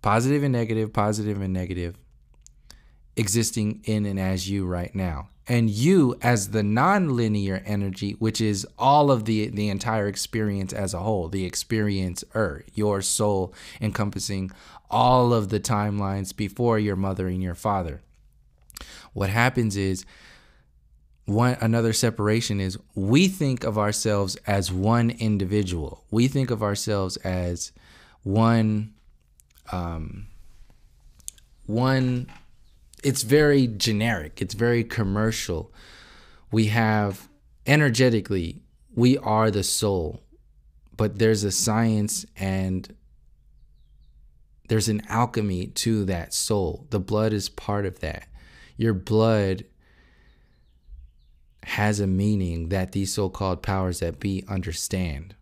positive and negative, existing in and as you right now. And you as the non-linear energy, which is all of the entire experience as a whole, the experiencer, your soul encompassing all of the timelines before your mother and your father. What happens is, another separation is we think of ourselves as one individual. We think of ourselves as one. It's very generic. It's very commercial. We have energetically, we are the soul, but there's a science and there's an alchemy to that soul. The blood is part of that. Your blood has a meaning that these so-called powers that be understand.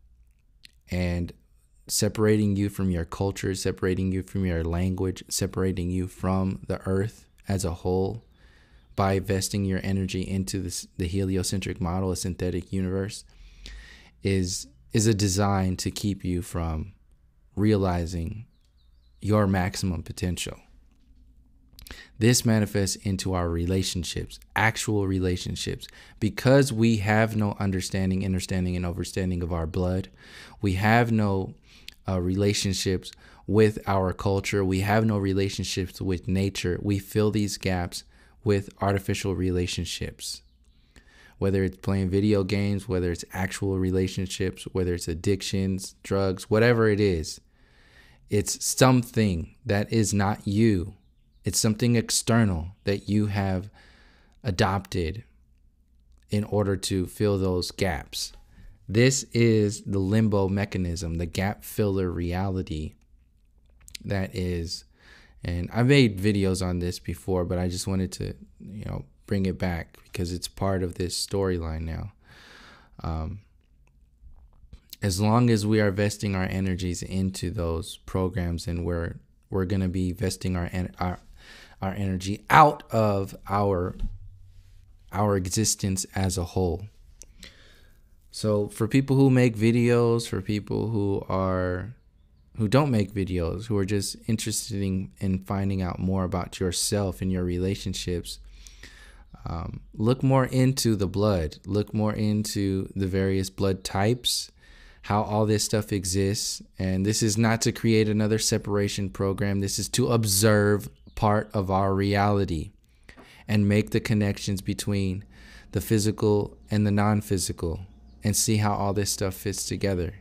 And separating you from your culture, separating you from your language, separating you from the earth as a whole by vesting your energy into the heliocentric model, a synthetic universe, is a design to keep you from realizing your maximum potential. This manifests into our relationships, actual relationships. Because we have no understanding, and overstanding of our blood, we have no relationships with our culture. We have no relationships with nature. We fill these gaps with artificial relationships. Whether it's playing video games, whether it's actual relationships, whether it's addictions, drugs, whatever it is, it's something that is not you. It's something external that you have adopted in order to fill those gaps. This is the limbo mechanism, the gap filler reality that is. And I made videos on this before, but I just wanted to, bring it back because it's part of this storyline now. As long as we are vesting our energies into those programs, and we're going to be vesting our energy out of our existence as a whole. So for people who make videos, for people who don't make videos, who are just interested in finding out more about yourself and your relationships, look more into the blood, look more into the various blood types, how all this stuff exists. And this is not to create another separation program. This is to observe part of our reality and make the connections between the physical and the non-physical and see how all this stuff fits together.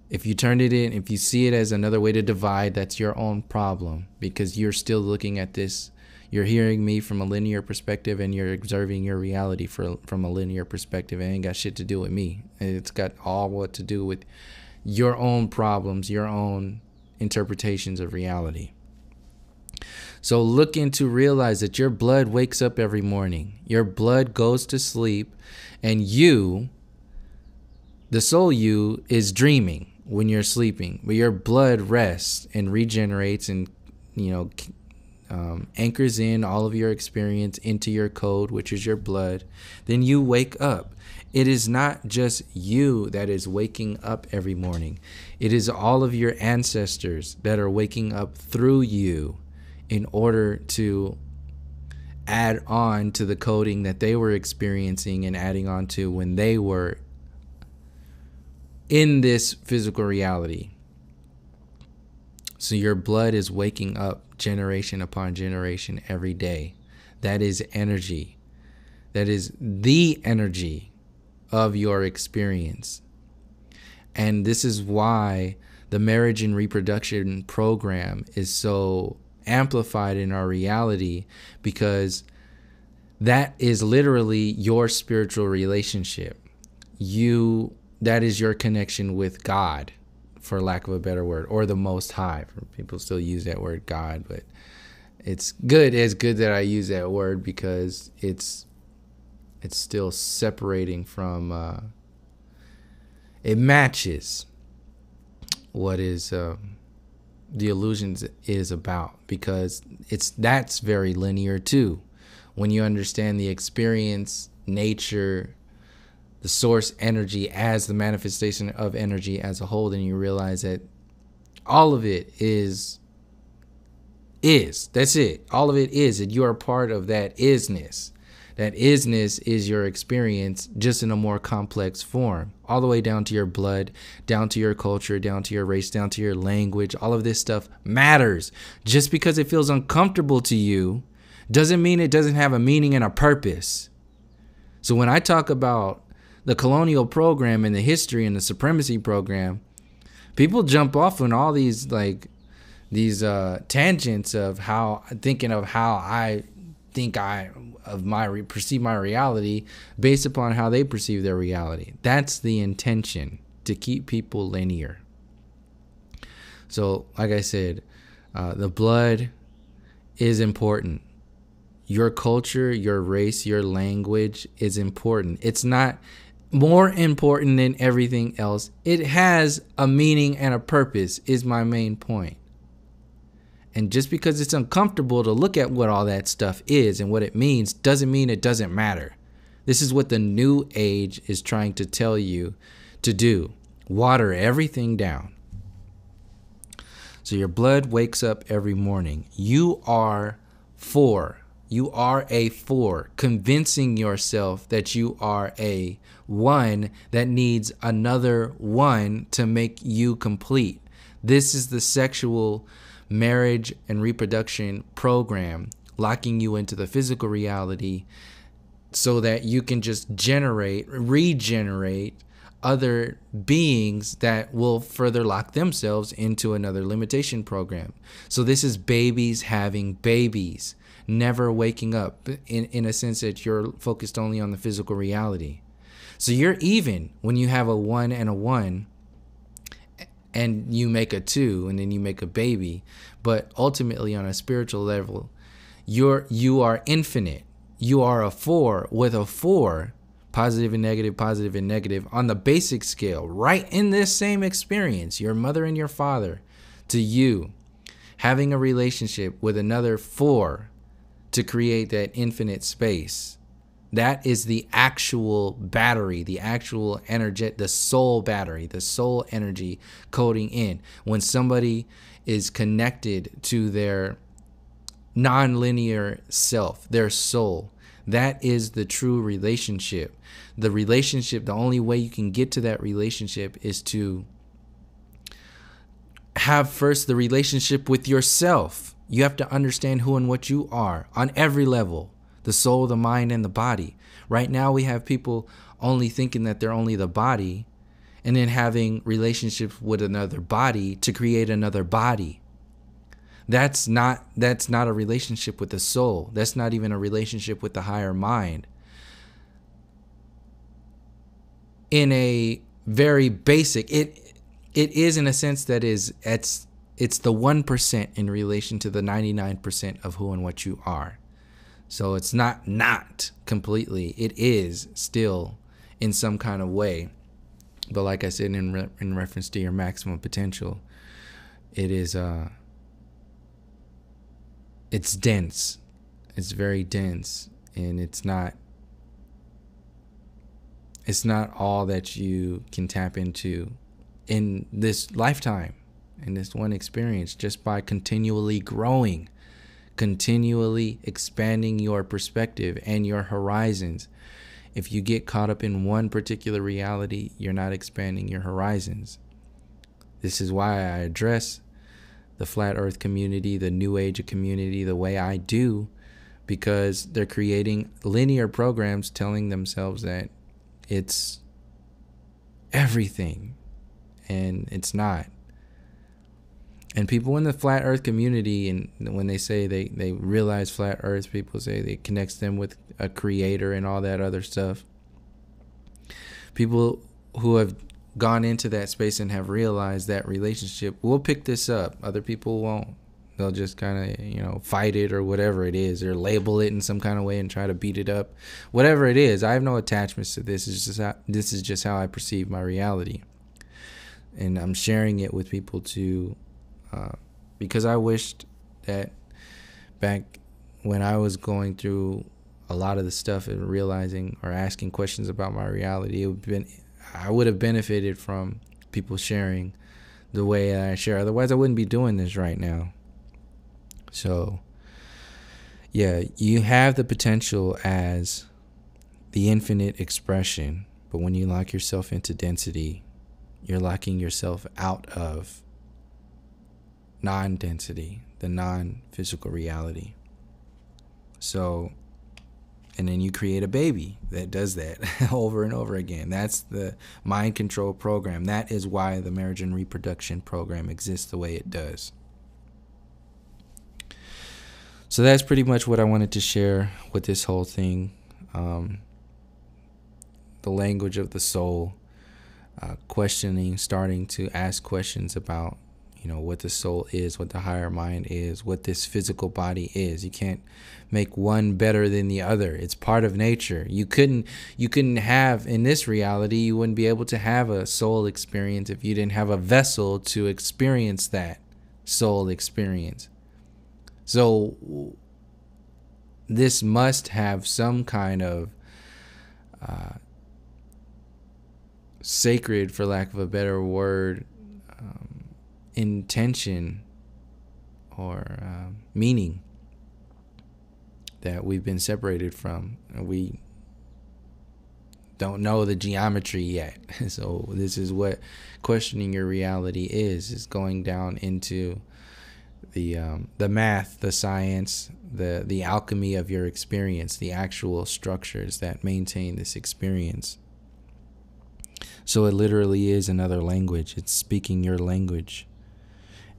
If you turn it in, if you see it as another way to divide, that's your own problem, because you're still looking at this. You're hearing me from a linear perspective and you're observing your reality from a linear perspective. It ain't got shit to do with me. It's got all what to do with your own problems, your own interpretations of reality. So look into, realize that your blood wakes up every morning. Your blood goes to sleep, and you, the soul you, is dreaming when you're sleeping. But your blood rests and regenerates and, anchors in all of your experience into your code, which is your blood. Then you wake up. It is not just you that is waking up every morning. It is all of your ancestors that are waking up through you in order to add on to the coding that they were experiencing and adding on to when they were in this physical reality. So your blood is waking up generation upon generation every day. That is energy. That is the energy of your experience. And this is why the marriage and reproduction program is so amplified in our reality, because that is literally your spiritual relationship. That is your connection with God, for lack of a better word, or the Most High. People still use that word God, but it's good. It's good that I use that word because it's still separating from. It matches what is the illusions is about, because that's very linear too. When you understand the experience, nature, the source energy as the manifestation of energy as a whole, then you realize that all of it is that's it. All of it is that you are part of that isness. That isness is your experience, just in a more complex form, all the way down to your blood, down to your culture, down to your race, down to your language. All of this stuff matters. Just because it feels uncomfortable to you doesn't mean it doesn't have a meaning and a purpose. So when I talk about the colonial program and the history and the supremacy program, people jump off on all these tangents of how I perceive my reality based upon how they perceive their reality. That's the intention, to keep people linear. So, like I said, the blood is important. Your culture, your race, your language is important. It's not more important than everything else. It has a meaning and a purpose, is my main point. And just because it's uncomfortable to look at what all that stuff is and what it means doesn't mean it doesn't matter. This is what the new age is trying to tell you to do. Water everything down. So your blood wakes up every morning. You are a 4, convincing yourself that you are a 1 that needs another 1 to make you complete. This is the sexual marriage and reproduction program, locking you into the physical reality so that you can just regenerate other beings that will further lock themselves into another limitation program. So this is babies having babies, never waking up, in a sense that you're focused only on the physical reality. So you're even when you have a 1 and a 1, and you make a 2, and then you make a baby. But ultimately, on a spiritual level, you are infinite. You are a 4 with a 4, positive and negative on the basic scale, right in this same experience. Your mother and your father, to you, having a relationship with another 4 to create that infinite space. That is the actual battery, the actual energy, the soul battery, the soul energy coding in. When somebody is connected to their non-linear self, their soul, that is the true relationship. The relationship, the only way you can get to that relationship is to have first the relationship with yourself. You have to understand who and what you are on every level. The soul, the mind, and the body. Right now we have people only thinking that they're only the body, and then having relationships with another body to create another body. That's not a relationship with the soul. That's not even a relationship with the higher mind. In a very basic, it is in a sense that it's the 1% in relation to the 99% of who and what you are. So it's not completely. It is still in some kind of way. But like I said, in reference to your maximum potential, it is it's dense. It's very dense, and it's not all that you can tap into in this lifetime, in this one experience, just by continually growing, continually expanding your perspective and your horizons. If you get caught up in one particular reality, you're not expanding your horizons. This is why I address the flat earth community, the new age community, the way I do, because they're creating linear programs telling themselves that it's everything, and it's not. And people in the flat earth community, and when they say they realize flat earth, people say it connects them with a creator and all that other stuff. People who have gone into that space and have realized that relationship will pick this up. Other people won't. They'll just kind of, fight it or whatever it is, or label it in some kind of way and try to beat it up. Whatever it is, I have no attachments to this. This is just how I perceive my reality. And I'm sharing it with people to, because I wished that back when I was going through a lot of the stuff and realizing or asking questions about my reality, I would have benefited from people sharing the way I share. Otherwise, I wouldn't be doing this right now. So, yeah, you have the potential as the infinite expression, but when you lock yourself into density, you're locking yourself out of non-density, the non-physical reality. So, and then you create a baby that does that over and over again. That's the mind control program. That is why the marriage and reproduction program exists the way it does. So that's pretty much what I wanted to share with this whole thing. The language of the soul, questioning, starting to ask questions about, what the soul is, what the higher mind is, what this physical body is. You can't make one better than the other. It's part of nature. You couldn't have, in this reality, you wouldn't be able to have a soul experience if you didn't have a vessel to experience that soul experience. So this must have some kind of sacred, for lack of a better word, intention or meaning that we've been separated from. We don't know the geometry yet. So this is what questioning your reality is going down into the math, the science, the alchemy of your experience, the actual structures that maintain this experience. So it literally is another language. It's speaking your language.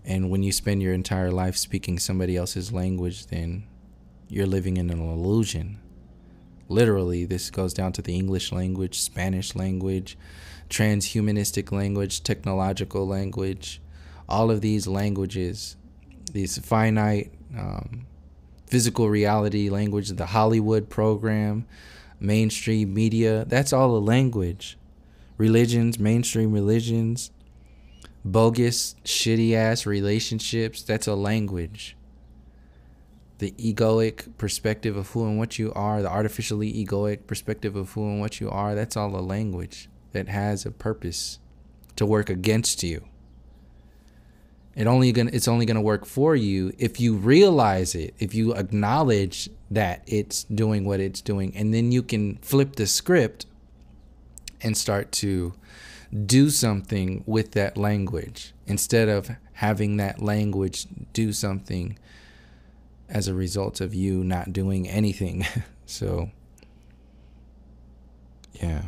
And when you spend your entire life speaking somebody else's language, then you're living in an illusion. Literally, this goes down to the English language, Spanish language, transhumanistic language, technological language. All of these languages, these finite physical reality language, the Hollywood program, mainstream media, that's all a language. Religions, mainstream religions, bogus, shitty ass relationships, that's a language. The egoic perspective of who and what you are, the artificially egoic perspective of who and what you are, that's all a language that has a purpose to work against you. It's only gonna work for you if you realize it, if you acknowledge that it's doing what it's doing, and then you can flip the script and start to do something with that language instead of having that language do something as a result of you not doing anything. So, yeah,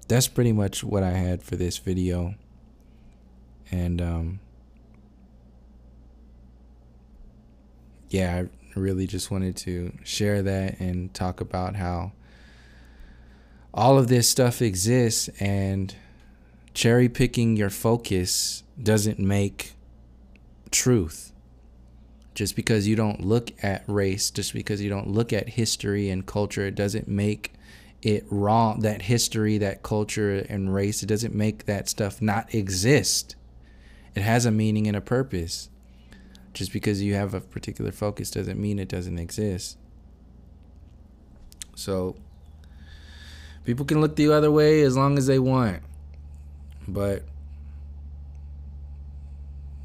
that's pretty much what I had for this video. And yeah, I really just wanted to share that and talk about how all of this stuff exists, and cherry picking your focus doesn't make truth. Just because you don't look at race, just because you don't look at history and culture, it doesn't make it wrong. That history, that culture and race, it doesn't make that stuff not exist. It has a meaning and a purpose. Just because you have a particular focus doesn't mean it doesn't exist. So people can look the other way as long as they want. But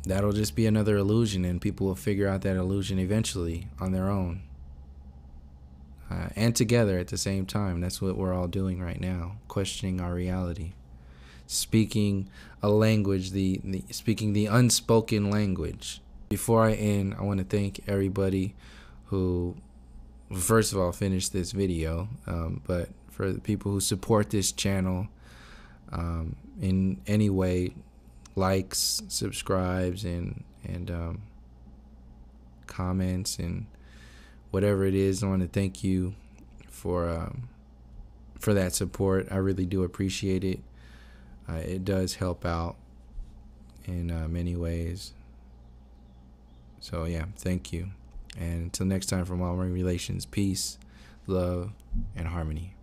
that'll just be another illusion, and people will figure out that illusion eventually on their own, and together at the same time. That's what we're all doing right now, questioning our reality, speaking a language, speaking the unspoken language. Before I end, I want to thank everybody who, first of all, finished this video, but for the people who support this channel in any way, likes, subscribes, and comments, and whatever it is. I want to thank you for that support. I really do appreciate it. It does help out in many ways. So yeah, thank you. And until next time, from All Marine Relations, peace, love, and harmony.